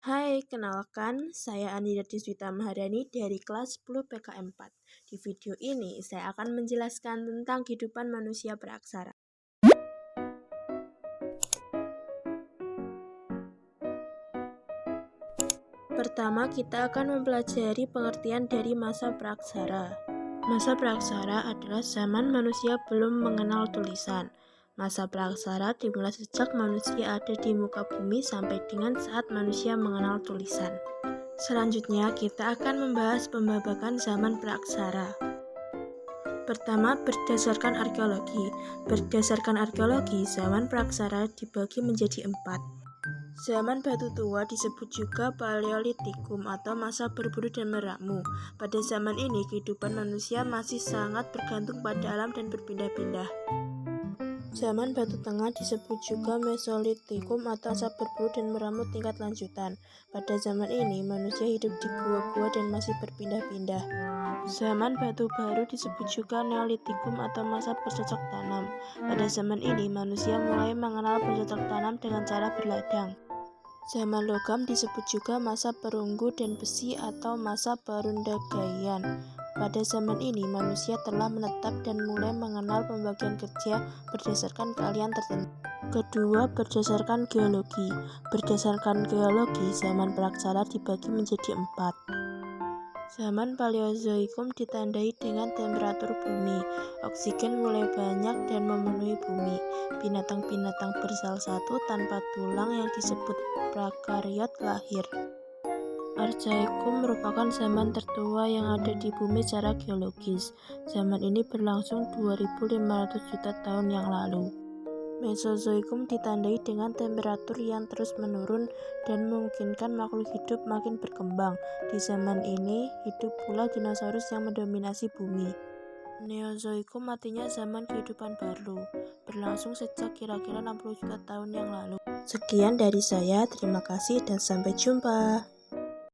Hai, kenalkan saya Anida Tiswita Maharani dari kelas 10 PKM 4. Di video ini saya akan menjelaskan tentang kehidupan manusia beraksara. Pertama, kita akan mempelajari pengertian dari masa praksara. Masa praksara adalah zaman manusia belum mengenal tulisan. Masa praksara dimulai sejak manusia ada di muka bumi sampai dengan saat manusia mengenal tulisan. Selanjutnya, kita akan membahas pembabakan zaman praksara. Pertama, berdasarkan arkeologi. Berdasarkan arkeologi, zaman praksara dibagi menjadi 4. Zaman batu tua disebut juga Paleolitikum atau masa berburu dan meramu. Pada zaman ini, kehidupan manusia masih sangat bergantung pada alam dan berpindah-pindah. Zaman batu tengah disebut juga Mesolitikum atau masa berburu dan meramu tingkat lanjutan. Pada zaman ini, manusia hidup di gua-gua dan masih berpindah-pindah. Zaman batu baru disebut juga Neolitikum atau masa bercocok tanam. Pada zaman ini, manusia mulai mengenal bercocok tanam dengan cara berladang. Zaman logam disebut juga masa perunggu dan besi atau masa perundagaian. Pada zaman ini, manusia telah menetap dan mulai mengenal pembagian kerja berdasarkan keahlian tertentu. Kedua, berdasarkan geologi. Berdasarkan geologi, zaman praksara dibagi menjadi 4. Zaman Paleozoikum ditandai dengan temperatur bumi. Oksigen mulai banyak dan memenuhi bumi. Binatang-binatang bersel satu tanpa tulang yang disebut prakariot lahir. Archaikum merupakan zaman tertua yang ada di bumi secara geologis. Zaman ini berlangsung 2500 juta tahun yang lalu. Mesozoikum ditandai dengan temperatur yang terus menurun dan memungkinkan makhluk hidup makin berkembang. Di zaman ini, hidup pula dinosaurus yang mendominasi bumi. Neozoikum artinya zaman kehidupan baru, berlangsung sejak kira-kira 60 juta tahun yang lalu. Sekian dari saya, terima kasih dan sampai jumpa.